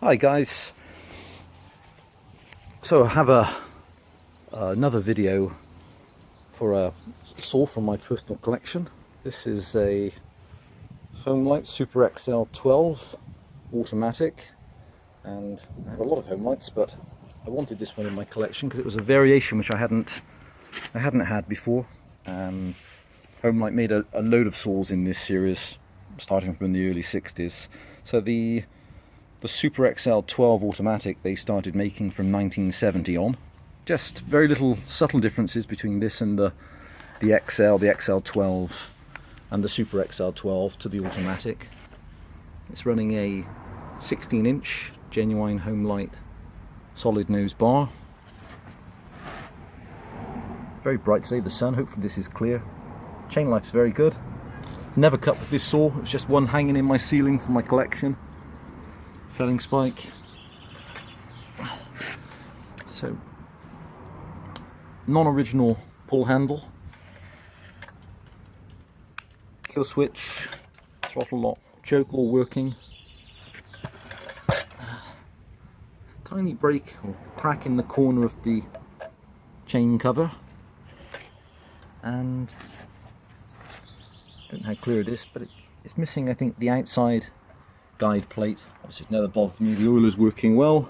Hi guys, so I have another video for a saw from my personal collection. This is a Homelite Super XL 12 automatic, and I have a lot of Homelites, but I wanted this one in my collection because it was a variation which I hadn't had before. Homelite made a load of saws in this series starting from the early 60s. So the Super XL 12 automatic they started making from 1970 on. Just very little subtle differences between this and the XL, the XL 12 and the Super XL 12 to the automatic. It's running a 16-inch genuine Homelite solid nose bar. Very bright today, the sun, hopefully this is clear. Chain life's very good. Never cut with this saw, it's just one hanging in my ceiling for my collection. Felling spike. So, non-original pull handle. Kill switch, throttle lock, choke all working. Tiny break or crack in the corner of the chain cover. And I don't know how clear it is, but it's missing, I think, the outside guide plate. Obviously it's never bothered me, the oiler's working well.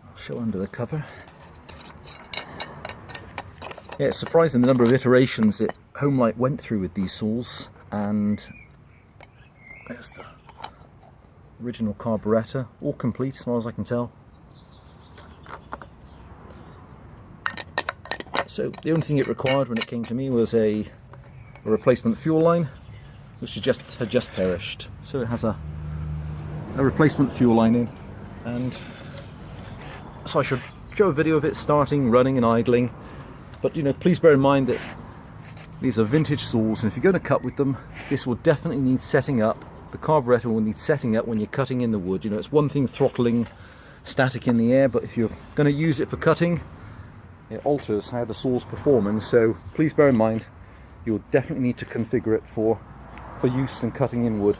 I'll show under the cover. Yeah, it's surprising the number of iterations that Homelite went through with these saws, and there's the original carburettor, all complete as far as I can tell. So the only thing it required when it came to me was a replacement fuel line, which had just perished. So it has a replacement fuel line in, and so I should show a video of it starting, running and idling. But you know, please bear in mind that these are vintage saws, and if you're going to cut with them, this will definitely need setting up. The carburettor will need setting up when you're cutting in the wood. You know, it's one thing throttling static in the air, but if you're going to use it for cutting, it alters how the saw's performing. So please bear in mind, you'll definitely need to configure it for use in cutting in wood.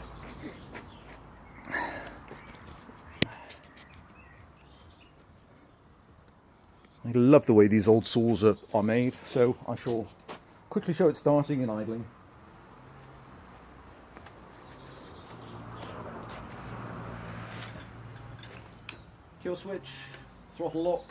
I love the way these old saws are made, so I shall quickly show it starting and idling. Kill switch, throttle lock.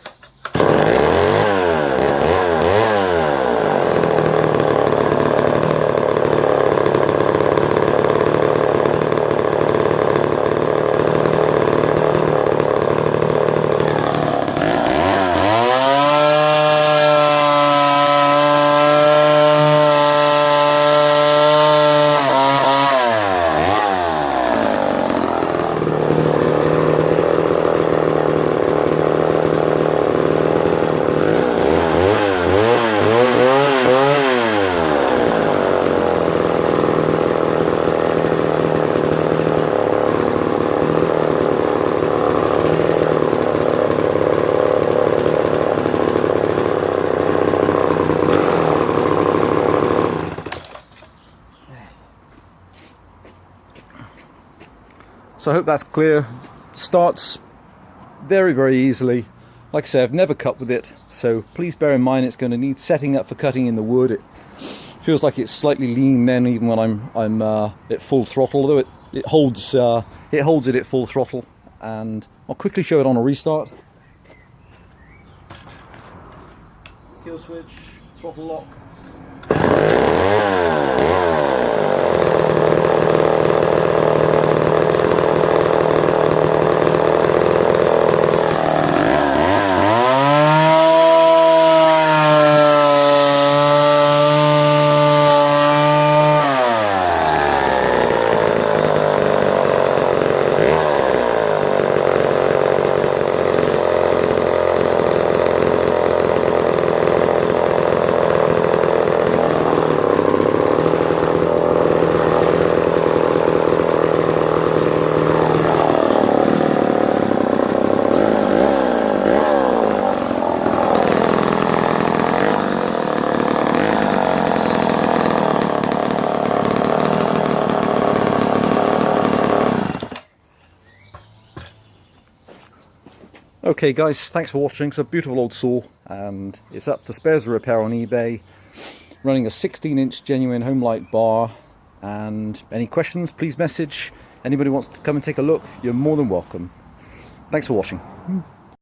So I hope that's clear. Starts very, very easily. Like I say, I've never cut with it, so please bear in mind it's going to need setting up for cutting in the wood. It feels like it's slightly lean then, even when I'm at full throttle, although it holds it at full throttle. And I'll quickly show it on a restart. Kill switch, throttle lock. Okay guys, thanks for watching. It's a beautiful old saw and it's up for spares or repair on eBay, running a 16-inch genuine Homelite bar. And any questions, please message. Anybody wants to come and take a look, you're more than welcome. Thanks for watching.